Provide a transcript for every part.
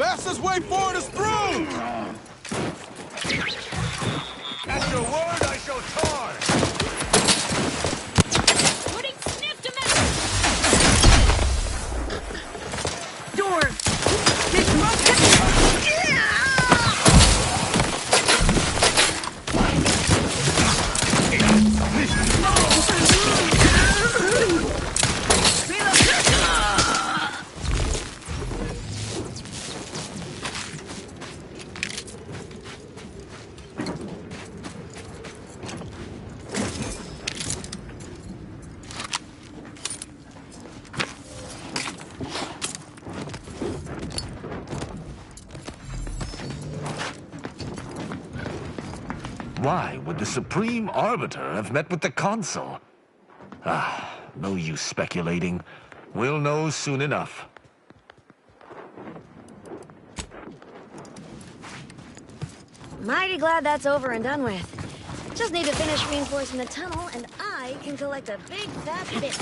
Fastest way forward is through! At your word, I shall tar! Putting sniff to metal! Door! Disrupted! Why would the Supreme Arbiter have met with the Consul? Ah, no use speculating. We'll know soon enough. Mighty glad that's over and done with. Just need to finish reinforcing the tunnel, and I can collect a big fat bit.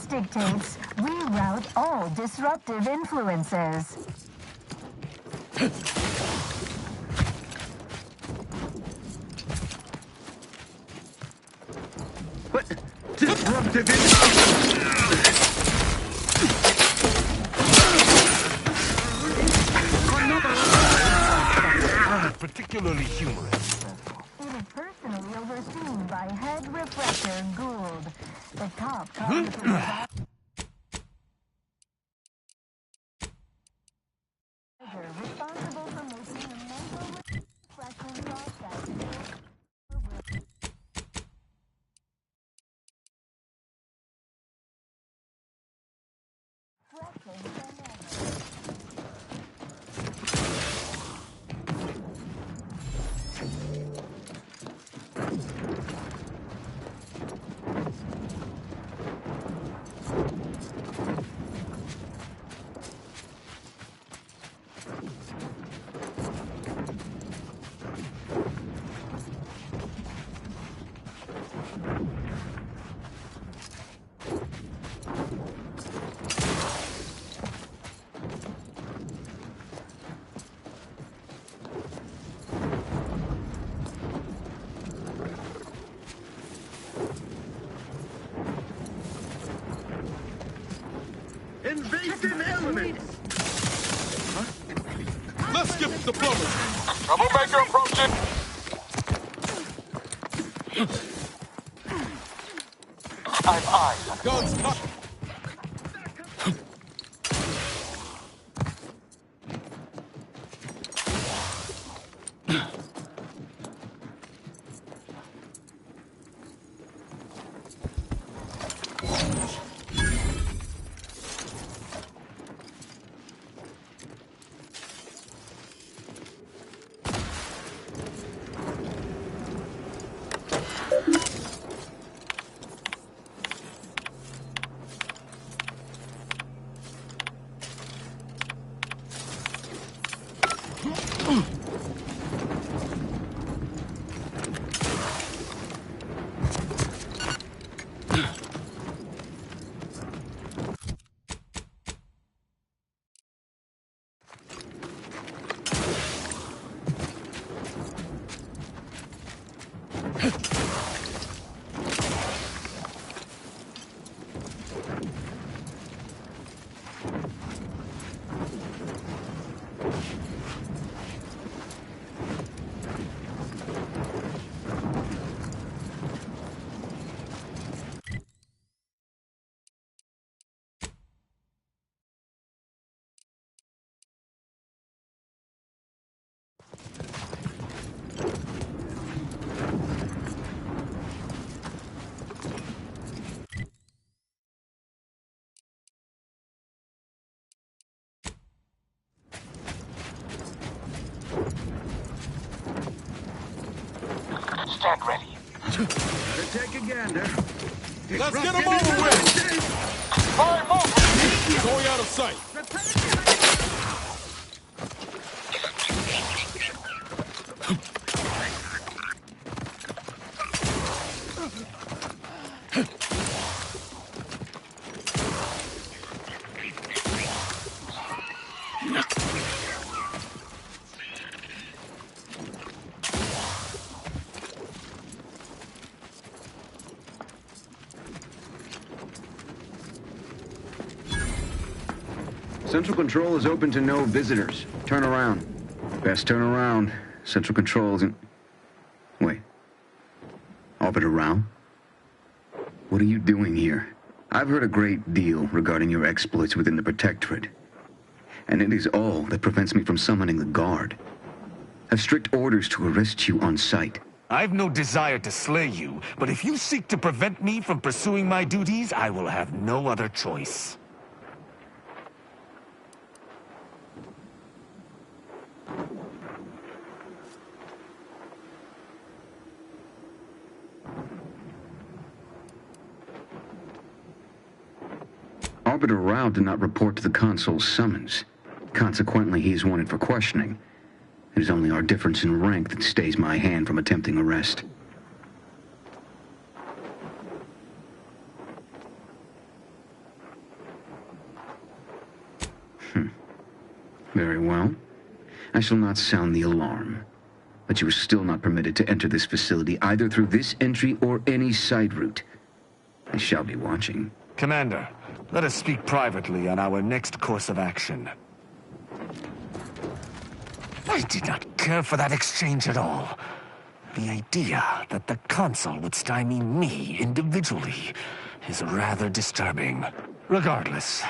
Prudence dictates reroute all disruptive influences. What? Disruptive Particularly humorous. It is personally overseen by Head Refresher Gould, the top cognitive responsible for making the mental reflection process. invasive elements! Let's skip diplomacy. Troublemaker approaching. I've eyes. Guns up. Stand ready. Gotta take a gander. Let's get him over with. Fire movement! Going out of sight. Central Control is open to no visitors. Turn around. Best turn around. Central Control isn't... Wait. Orbit around? What are you doing here? I've heard a great deal regarding your exploits within the Protectorate. And it is all that prevents me from summoning the Guard. I've strict orders to arrest you on sight. I've no desire to slay you, but if you seek to prevent me from pursuing my duties, I will have no other choice. Arbiter Rao did not report to the Consul's summons. Consequently, he is wanted for questioning. It is only our difference in rank that stays my hand from attempting arrest. Very well. I shall not sound the alarm. But you are still not permitted to enter this facility either through this entry or any side route. I shall be watching. Commander, let us speak privately on our next course of action. I did not care for that exchange at all. The idea that the Consul would stymie me individually is rather disturbing. Regardless,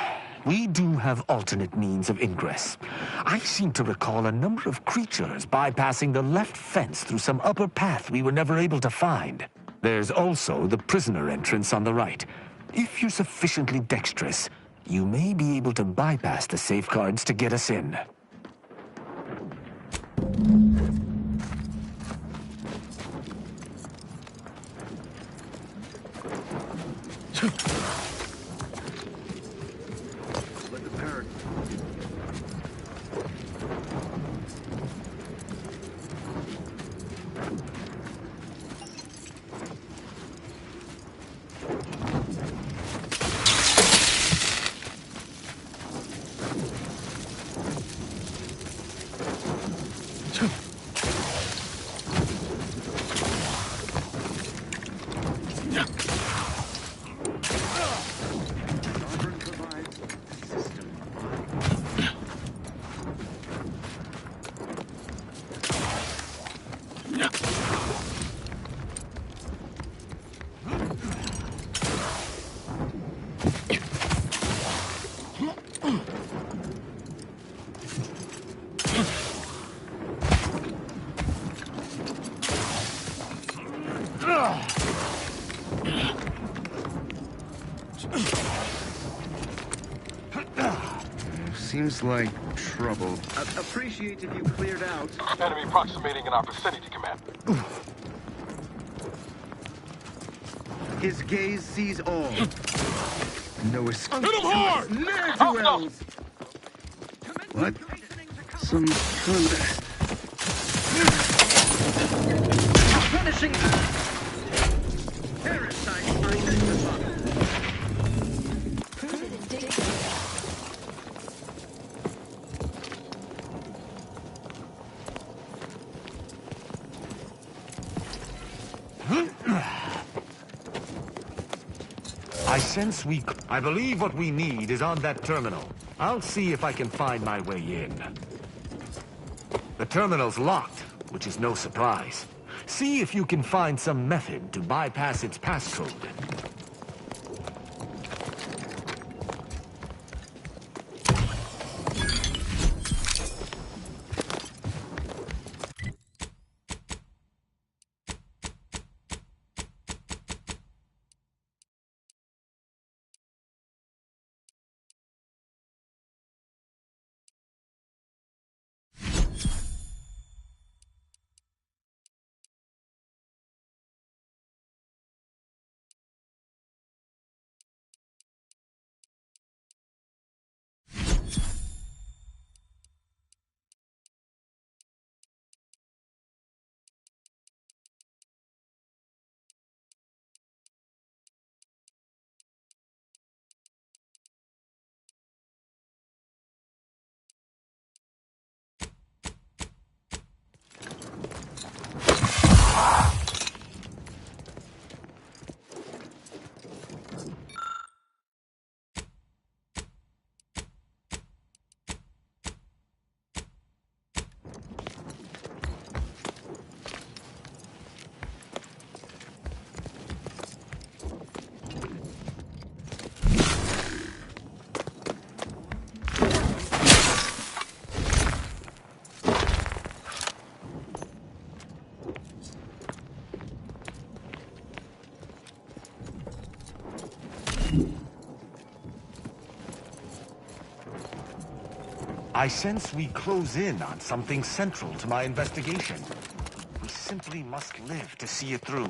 we do have alternate means of ingress. I seem to recall a number of creatures bypassing the left fence through some upper path we were never able to find. There's also the prisoner entrance on the right. If you're sufficiently dexterous, you may be able to bypass the safeguards to get us in. Let the parrot. Sovereign provides the system. Seems like trouble. Appreciate if you cleared out. Enemy approximating in our vicinity, Commander. His gaze sees all. No escape. Hit him hard! Ne'er-do-wells. What? Some kind of... Punishing... Parasites identified. I sense I believe what we need is on that terminal. I'll see if I can find my way in. The terminal's locked, which is no surprise. See if you can find some method to bypass its passcode. I sense we close in on something central to my investigation. We simply must live to see it through.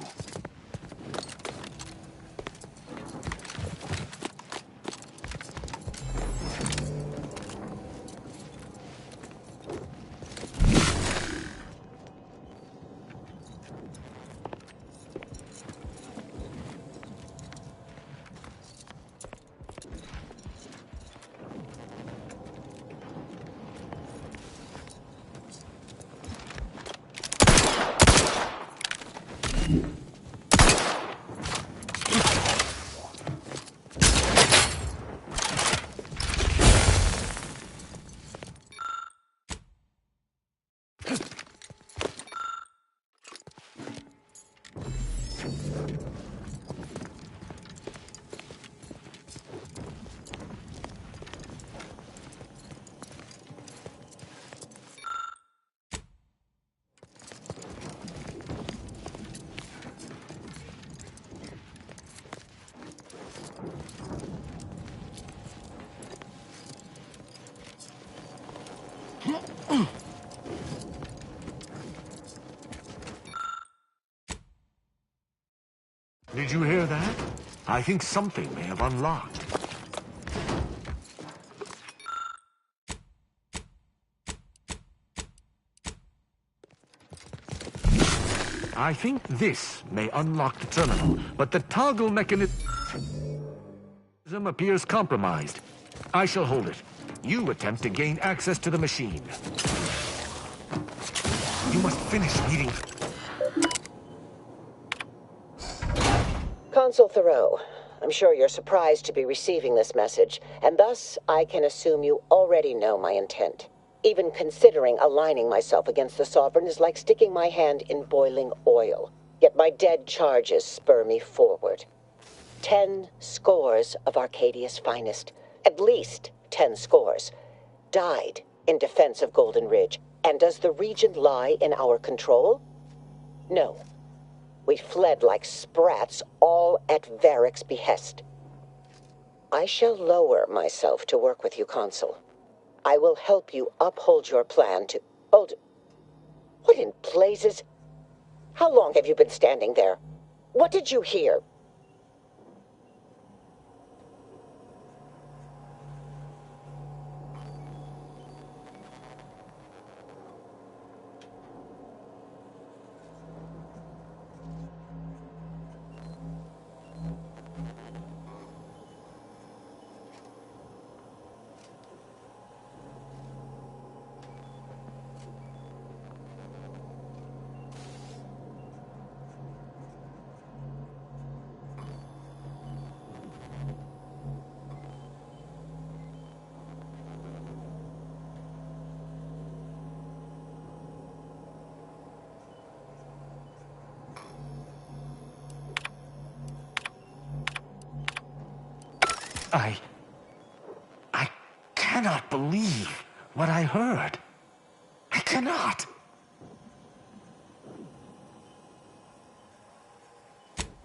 Did you hear that? I think something may have unlocked. I think this may unlock the terminal, but the toggle mechanism appears compromised. I shall hold it. You attempt to gain access to the machine. You must finish reading. Consul Thoreau, I'm sure you're surprised to be receiving this message, and thus I can assume you already know my intent. Even considering aligning myself against the Sovereign is like sticking my hand in boiling oil. Yet my dead charges spur me forward. 10 scores of Arcadia's finest, at least 10 scores, died in defense of Golden Ridge. And does the region lie in our control? No. We fled like sprats, all at Varric's behest. I shall lower myself to work with you, Consul. I will help you uphold your plan to... Hold... What in blazes? How long have you been standing there? What did you hear? I cannot believe what I heard. I cannot.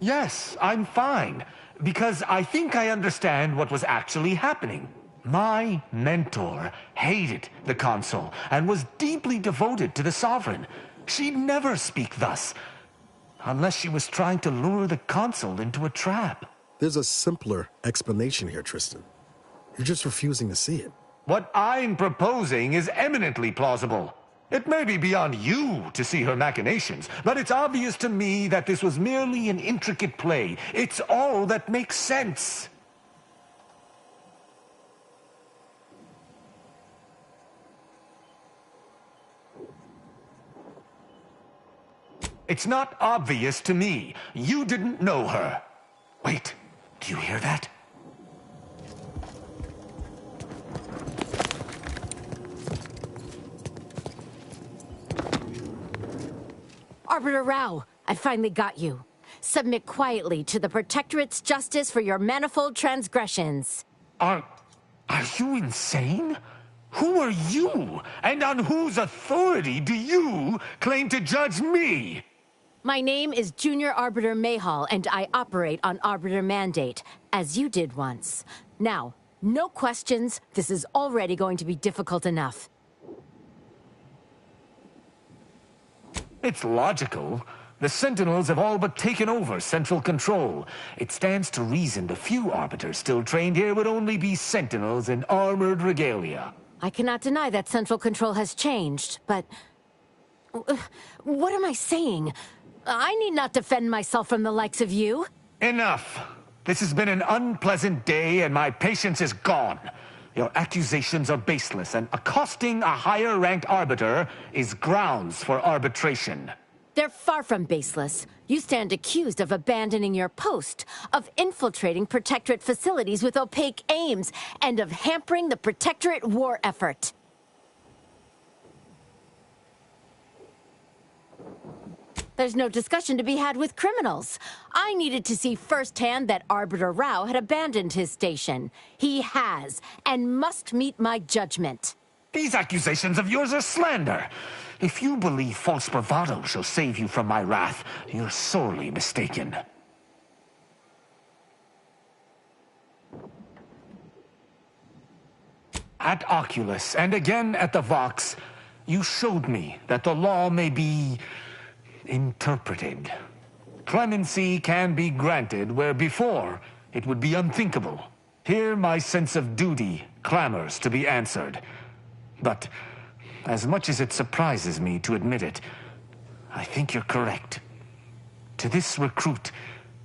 Yes, I'm fine, because I think I understand what was actually happening. My mentor hated the Consul and was deeply devoted to the Sovereign. She'd never speak thus, unless she was trying to lure the Consul into a trap. There's a simpler explanation here, Tristan. You're just refusing to see it. What I'm proposing is eminently plausible. It may be beyond you to see her machinations, but it's obvious to me that this was merely an intricate play. It's all that makes sense. It's not obvious to me. You didn't know her. Wait, do you hear that? Arbiter Rao, I finally got you. Submit quietly to the Protectorate's justice for your manifold transgressions. Are you insane? Who are you? And on whose authority do you claim to judge me? My name is Junior Arbiter Mayhall, and I operate on Arbiter Mandate, as you did once. Now, no questions. This is already going to be difficult enough. It's logical. The Sentinels have all but taken over central control. It stands to reason the few Arbiters still trained here would only be Sentinels in armored regalia. I cannot deny that central control has changed, but... What am I saying? I need not defend myself from the likes of you. Enough! This has been an unpleasant day, and my patience is gone. Your accusations are baseless, and accosting a higher-ranked Arbiter is grounds for arbitration. They're far from baseless. You stand accused of abandoning your post, of infiltrating Protectorate facilities with opaque aims, and of hampering the Protectorate war effort. There's no discussion to be had with criminals. I needed to see firsthand that Arbiter Rao had abandoned his station. He has, and must meet my judgment. These accusations of yours are slander. If you believe false bravado shall save you from my wrath, you're sorely mistaken. At Oculus, and again at the Vox, you showed me that the law may be interpreted. Clemency can be granted where before it would be unthinkable. Here my sense of duty clamors to be answered. But as much as it surprises me to admit it, I think you're correct. To this recruit,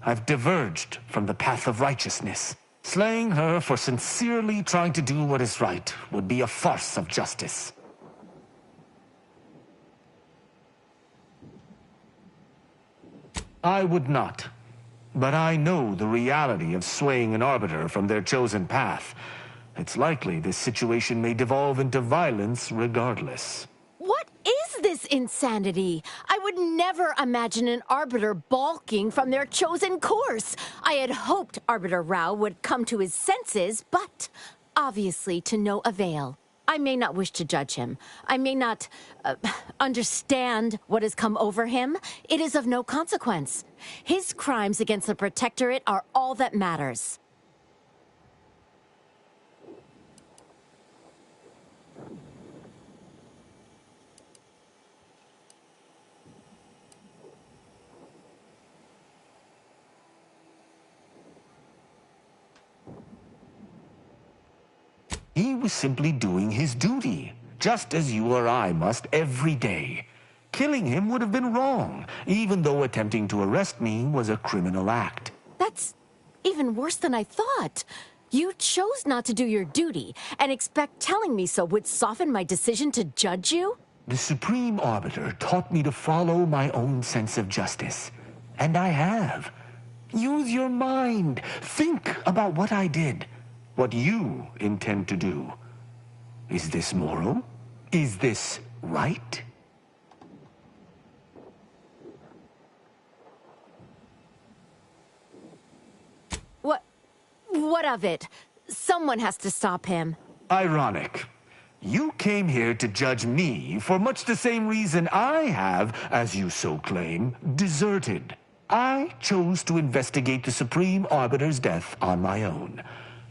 I've diverged from the path of righteousness. Slaying her for sincerely trying to do what is right would be a farce of justice. I would not. But I know the reality of swaying an Arbiter from their chosen path. It's likely this situation may devolve into violence regardless. What is this insanity? I would never imagine an Arbiter balking from their chosen course. I had hoped Arbiter Rao would come to his senses, but obviously to no avail. I may not wish to judge him. I may not understand what has come over him. It is of no consequence. His crimes against the Protectorate are all that matters. He was simply doing his duty, just as you or I must every day. Killing him would have been wrong, even though attempting to arrest me was a criminal act. That's even worse than I thought. You chose not to do your duty, and expect telling me so would soften my decision to judge you? The Supreme Arbiter taught me to follow my own sense of justice. And I have. Use your mind. Think about what I did. What you intend to do. Is this moral? Is this right? What of it? Someone has to stop him. Ironic. You came here to judge me for much the same reason I have, as you so claim, deserted. I chose to investigate the Supreme Arbiter's death on my own.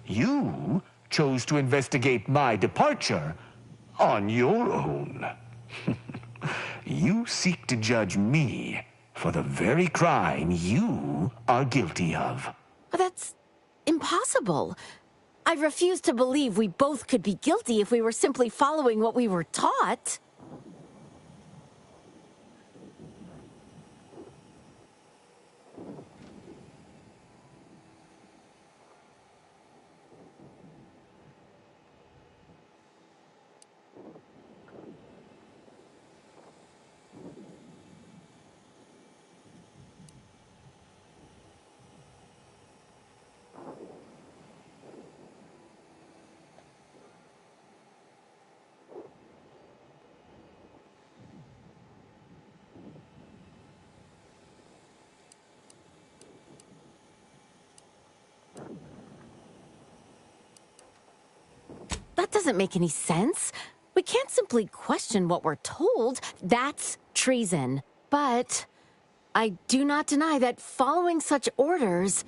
You chose to investigate my departure on your own. You seek to judge me for the very crime you are guilty of. That's impossible. I refuse to believe we both could be guilty if we were simply following what we were taught. That doesn't make any sense. We can't simply question what we're told. That's treason. But I do not deny that following such orders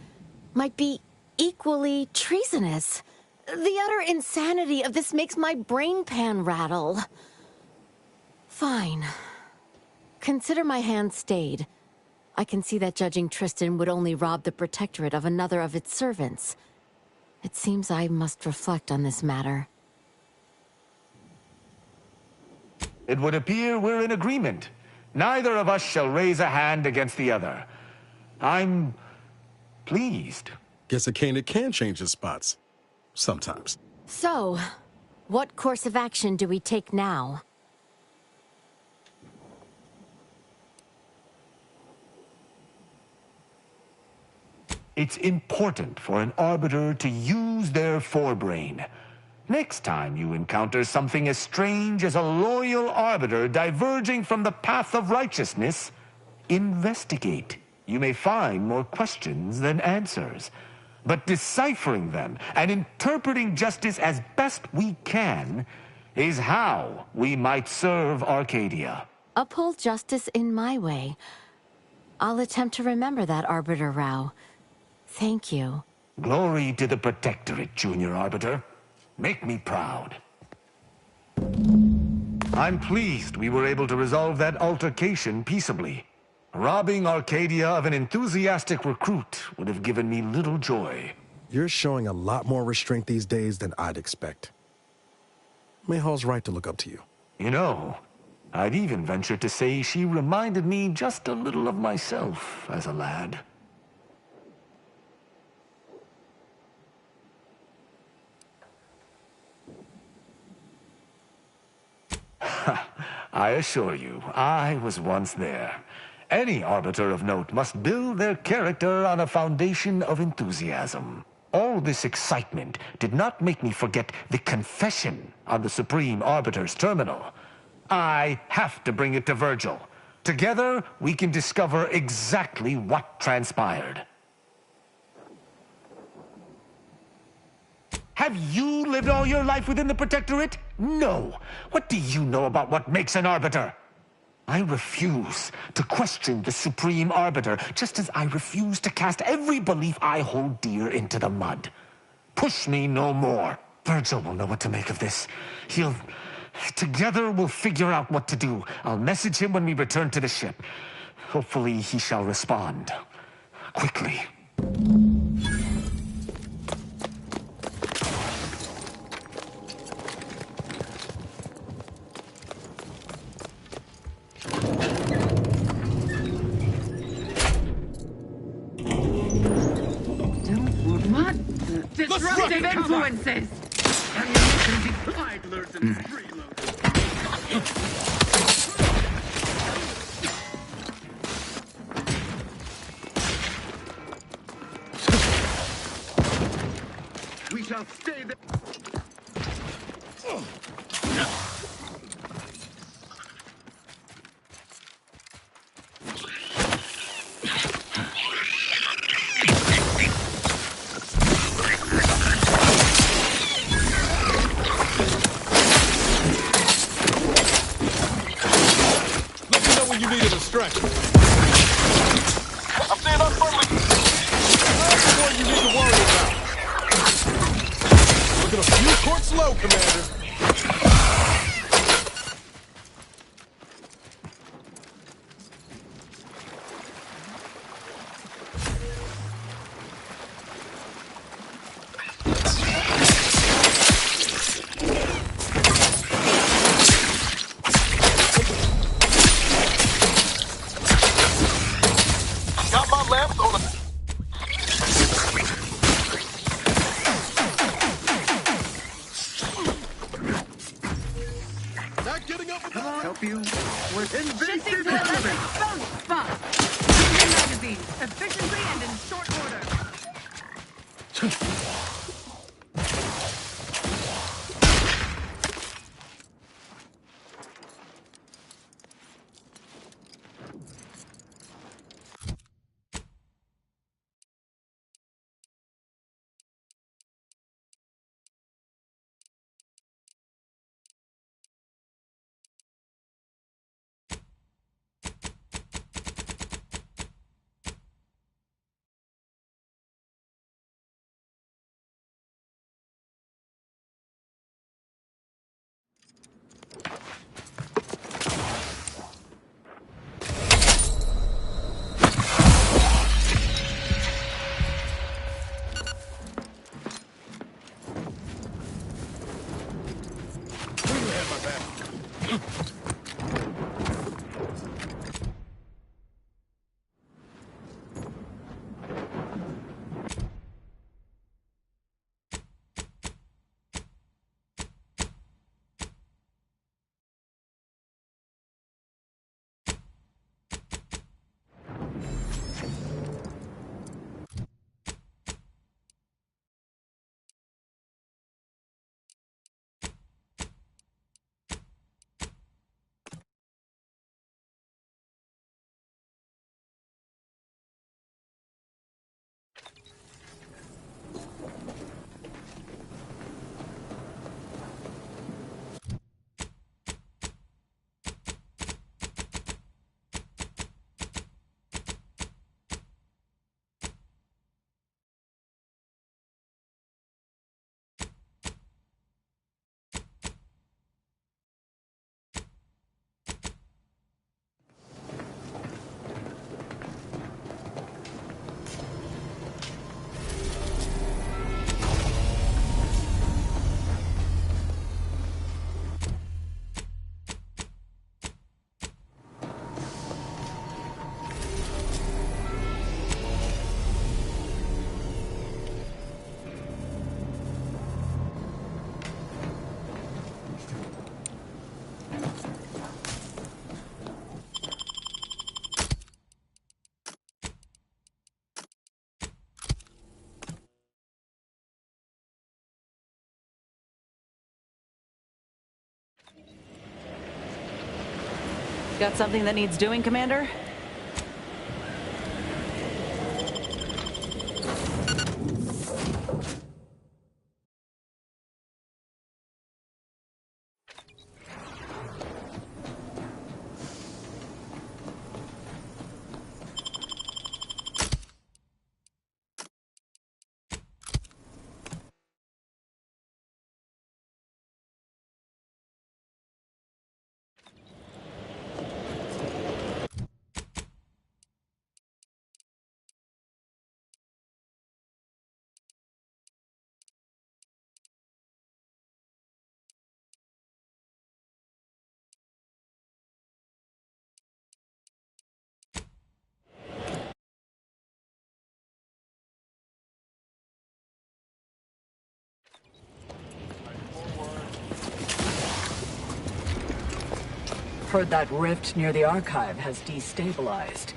might be equally treasonous. The utter insanity of this makes my brain pan rattle. Fine. Consider my hand stayed. I can see that judging Tristan would only rob the Protectorate of another of its servants. It seems I must reflect on this matter. It would appear we're in agreement. Neither of us shall raise a hand against the other. I'm pleased. Guess a cane can change its spots. Sometimes. So, what course of action do we take now? It's important for an Arbiter to use their forebrain. Next time you encounter something as strange as a loyal Arbiter diverging from the path of righteousness, investigate. You may find more questions than answers. But deciphering them and interpreting justice as best we can is how we might serve Arcadia. Uphold justice in my way. I'll attempt to remember that, Arbiter Rao. Thank you. Glory to the Protectorate, Junior Arbiter. Make me proud. I'm pleased we were able to resolve that altercation peaceably. Robbing Arcadia of an enthusiastic recruit would have given me little joy. You're showing a lot more restraint these days than I'd expect. Mayhall's right to look up to you. You know, I'd even venture to say she reminded me just a little of myself as a lad. I assure you, I was once there. Any Arbiter of note must build their character on a foundation of enthusiasm. All this excitement did not make me forget the confession on the Supreme Arbiter's terminal. I have to bring it to Virgil. Together, we can discover exactly what transpired. Have you lived all your life within the Protectorate? No. What do you know about what makes an Arbiter? I refuse to question the Supreme Arbiter, just as I refuse to cast every belief I hold dear into the mud. Push me no more. Virgil will know what to make of this. Together we'll figure out what to do. I'll message him when we return to the ship. Hopefully he shall respond. Quickly. Disruptive influences! We shall stay there. You need a distraction. I'm seeing us friendly. That's the one you need to worry about. Looking a few courts low, Commander. Help you with Shifting invasive to 11. element. Bounce spot. Using magazines efficiently and in short order. Got something that needs doing, Commander? Heard that rift near the archive has destabilized.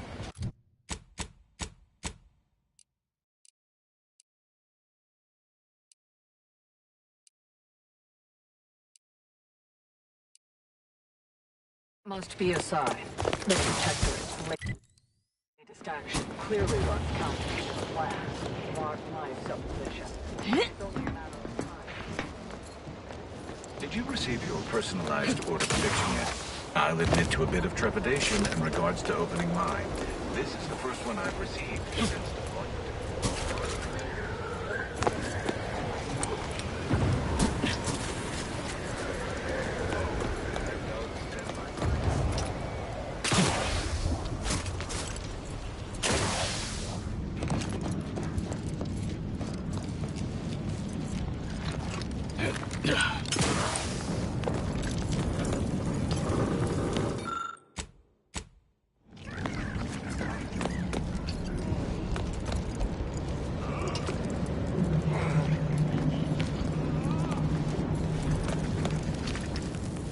Must be a sign. The Protectorate's latest action clearly runs counter to the plan. Mark my supposition. It's only a matter of time. Did you receive your personalized order prediction yet? I'll admit to a bit of trepidation in regards to opening mine. This is the first one I've received since deployment.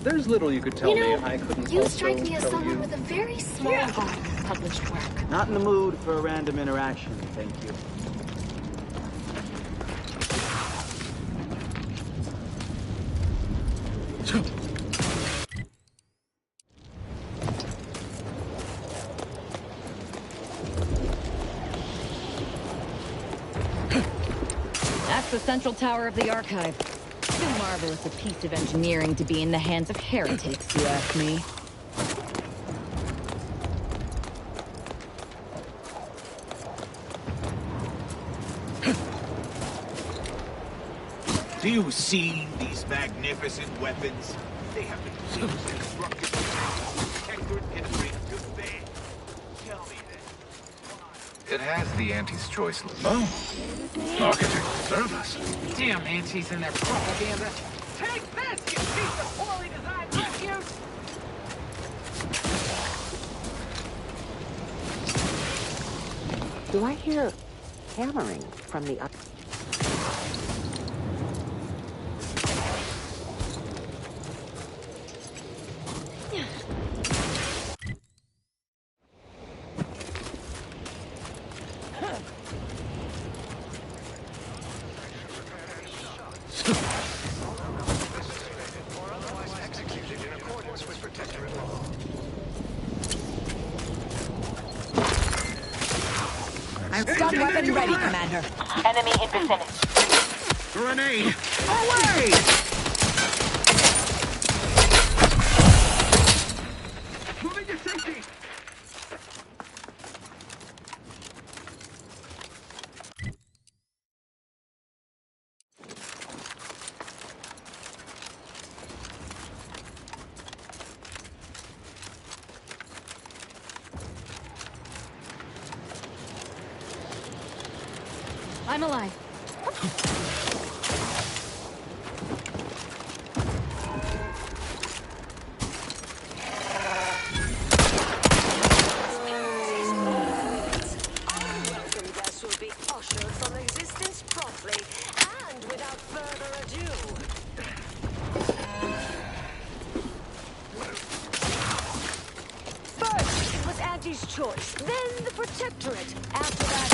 There's little you could tell me I couldn't you also strike me as tell someone you. with a very small volume of published work. Not in the mood for a random interaction, thank you. That's the central tower of the archive. Too marvelous a piece of engineering to be in the hands of heretics, you ask me. Do you see these magnificent weapons? They have been used and constructed to Protectorate history to bed. Tell me then. It has the Auntie's choice. Oh, architect serve us. Damn Auntie's and their propaganda. Take this, you piece of poorly designed refuse! Do I hear hammering from the up? Stun weapon ready, Commander. Enemy in vicinity. Grenade! Away! Moving to safety! I'm alive. Choice, then the Protectorate. After that,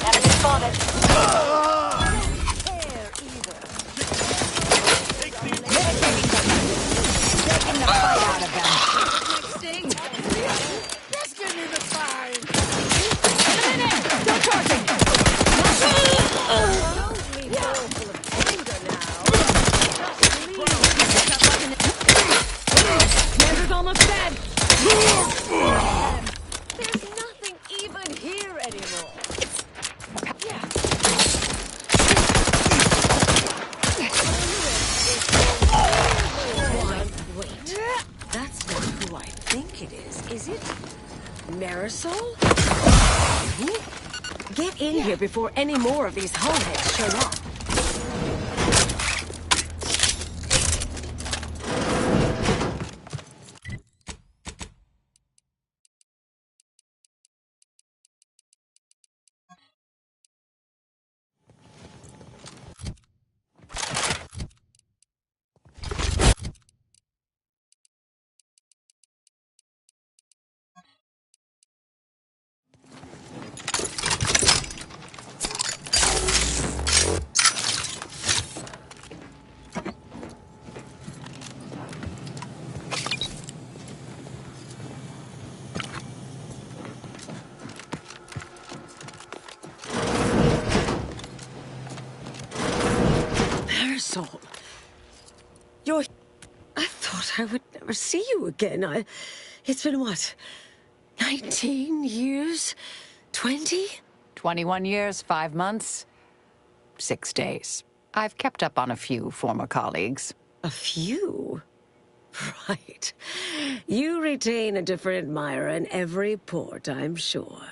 Enemy spotted. care either. anymore. Yeah. Wait, that's not who I think it is it? Marisol? Get in here before any more of these hullheads show up. Marisol, you're... I thought I would never see you again. It's been what? 19 years? 20? 21 years, 5 months, 6 days. I've kept up on a few former colleagues. A few? Right. You retain a different admirer in every port, I'm sure.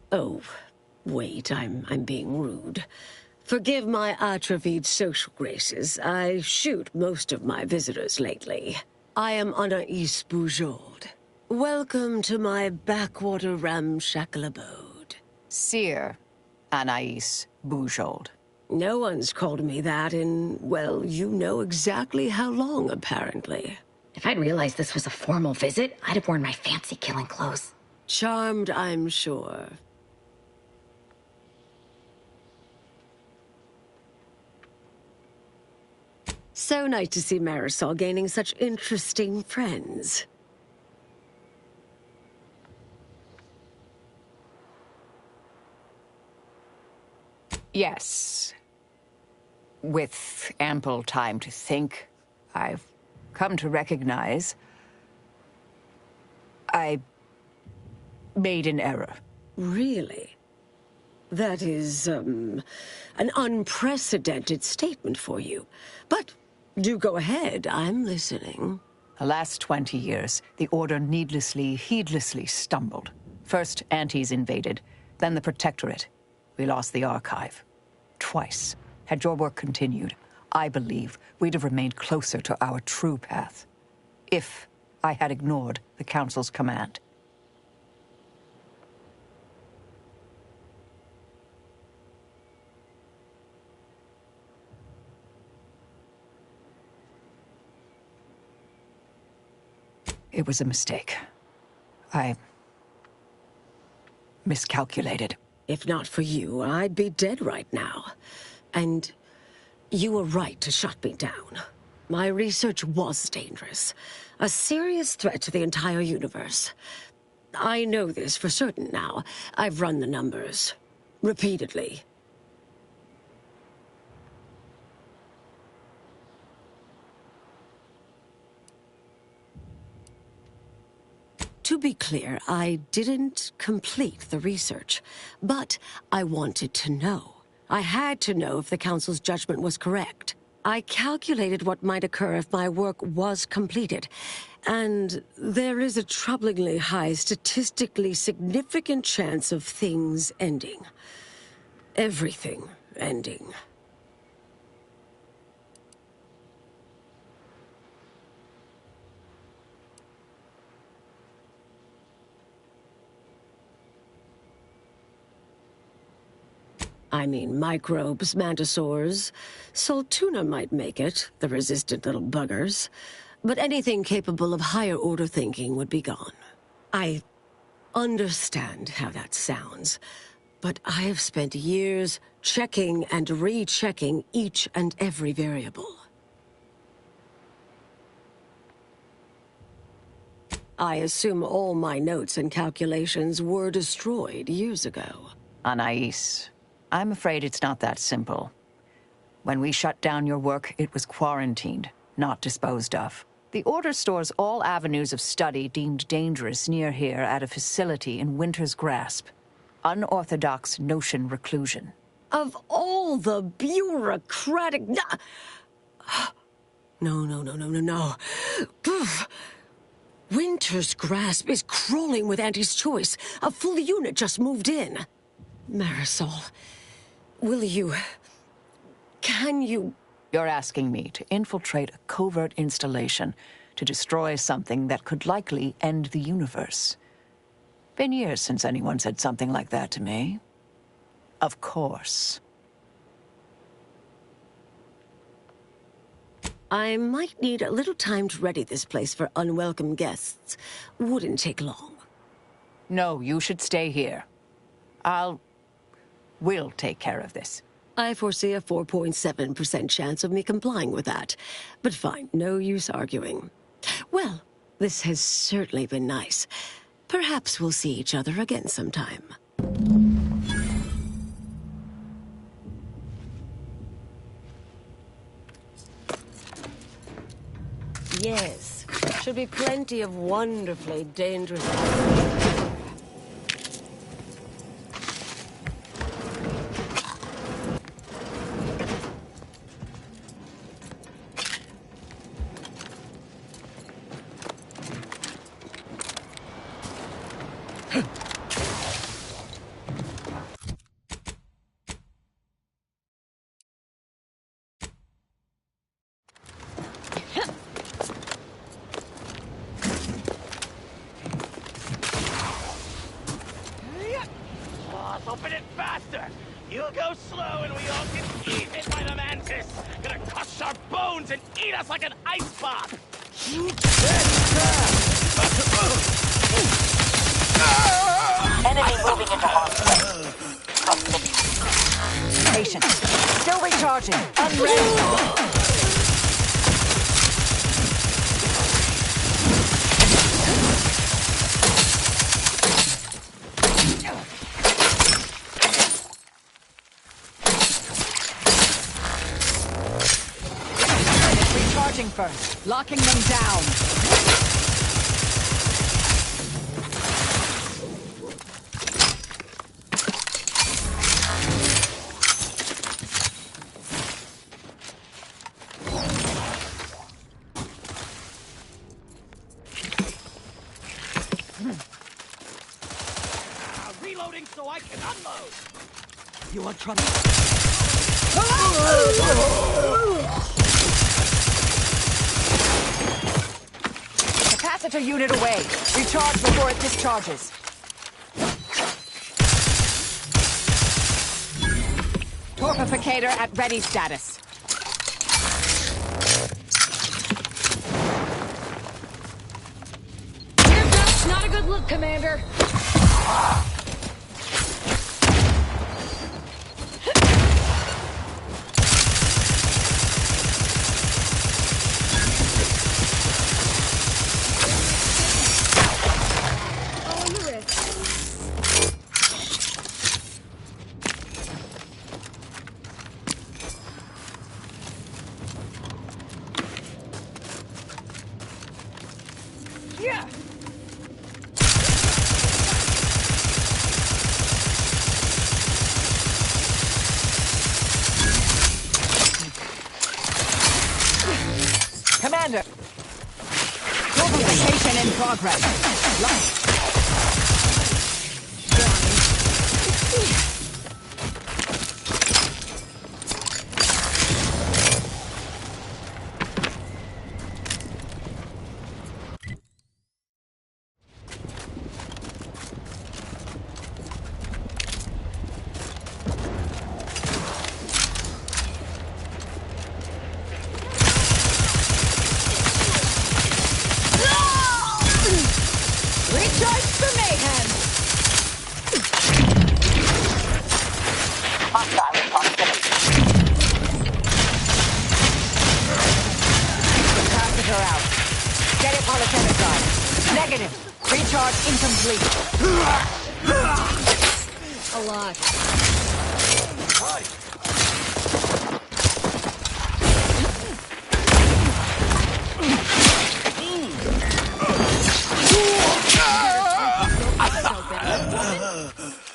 Oh, wait, I'm being rude. Forgive my atrophied social graces. I shoot most of my visitors lately. I am Anaïs Bujold. Welcome to my backwater ramshackle abode. Seer Anaïs Bujold. No one's called me that in, well, you know exactly how long, apparently. If I'd realized this was a formal visit, I'd have worn my fancy killing clothes. Charmed, I'm sure. So nice to see Marisol gaining such interesting friends. Yes. With ample time to think, I've come to recognize I made an error. Really? That is, an unprecedented statement for you. But do go ahead, I'm listening. The last 20 years, the Order needlessly, heedlessly stumbled. First, Antes invaded, then the Protectorate. We lost the Archive. Twice. Had your work continued, I believe we'd have remained closer to our true path. If I had ignored the Council's command. It was a mistake. I miscalculated. If not for you, I'd be dead right now. And you were right to shut me down. My research was dangerous. A serious threat to the entire universe. I know this for certain now. I've run the numbers. Repeatedly. To be clear, I didn't complete the research, but I wanted to know. I had to know if the Council's judgment was correct. I calculated what might occur if my work was completed, and there is a troublingly high, statistically significant chance of things ending. Everything ending. I mean, microbes, mantisaurs. Salt tuna might make it, the resistant little buggers. But anything capable of higher-order thinking would be gone. I understand how that sounds, but I have spent years checking and rechecking each and every variable. I assume all my notes and calculations were destroyed years ago. Anais, I'm afraid it's not that simple. When we shut down your work, it was quarantined, not disposed of. The Order stores all avenues of study deemed dangerous near here at a facility in Winter's Grasp. Unorthodox notion reclusion. Of all the bureaucratic... No. Winter's Grasp is crawling with Auntie's choice. A full unit just moved in. Marisol, will you... Can you... You're asking me to infiltrate a covert installation to destroy something that could likely end the universe. Been years since anyone said something like that to me. Of course. I might need a little time to ready this place for unwelcome guests. Wouldn't take long. No, you should stay here. We'll take care of this. I foresee a 4.7% chance of me complying with that. But fine, no use arguing. Well, this has certainly been nice. Perhaps we'll see each other again sometime. Yes, should be plenty of wonderfully dangerous... Open it faster! You'll go slow and we all get eaten by the mantis! Gonna crush our bones and eat us like an ice pop! Enemy moving into hospital. Patient. Still recharging. Unready. First, locking them down. Reloading so I can unload. You want trouble? Capacitor unit away. Recharge before it discharges. Torpificator at ready status. That's not a good look, Commander. Yeah! Commander! Mobilization in progress. Recharge! charge incomplete. A lot.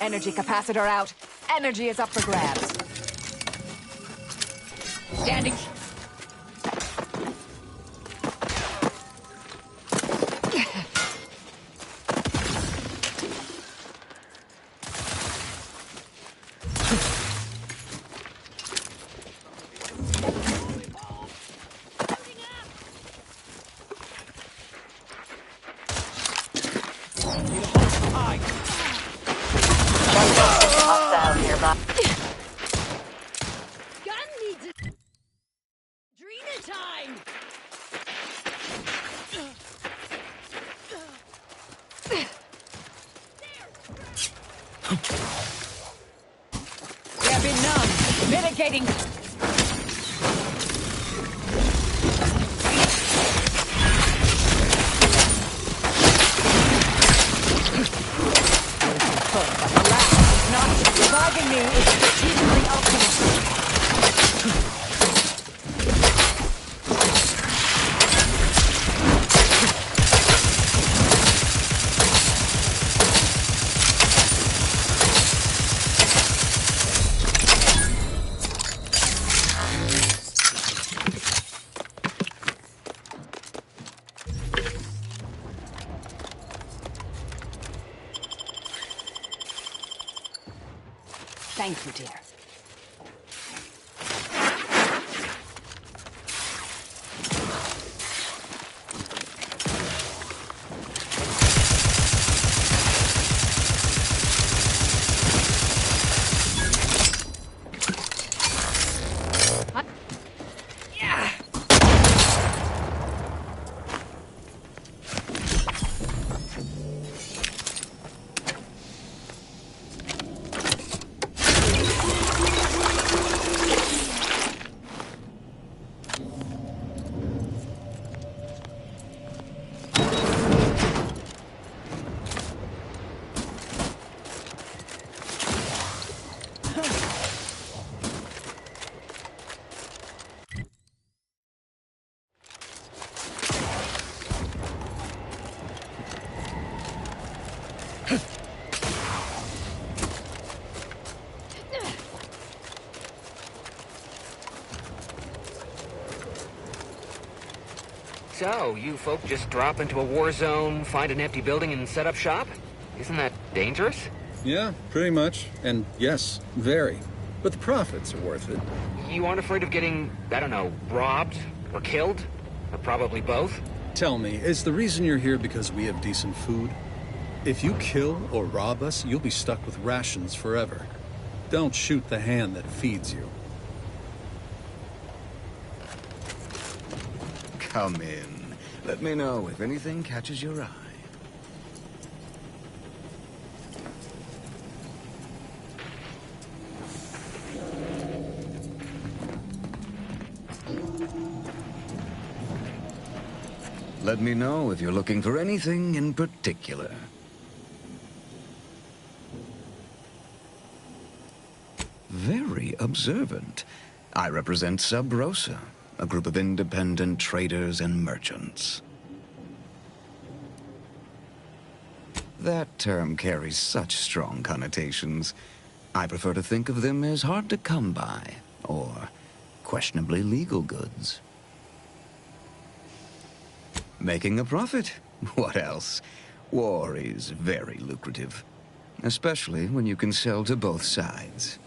Energy capacitor out. Energy is up for grabs. Standing. Hostile nearby. Gun needs a Drina time. We have been numbed. Mitigating. Not surviving me is strategically ultimate. Thank you, dear. So, you folk just drop into a war zone, find an empty building, and set up shop? Isn't that dangerous? Yeah, pretty much. And yes, very. But the profits are worth it. You aren't afraid of getting, I don't know, robbed? Or killed? Or probably both? Tell me, is the reason you're here because we have decent food? If you kill or rob us, you'll be stuck with rations forever. Don't shoot the hand that feeds you. Come in. Let me know if anything catches your eye. Let me know if you're looking for anything in particular. Very observant. I represent Sub Rosa, a group of independent traders and merchants. That term carries such strong connotations. I prefer to think of them as hard to come by, or questionably legal goods. Making a profit? What else? War is very lucrative, especially when you can sell to both sides.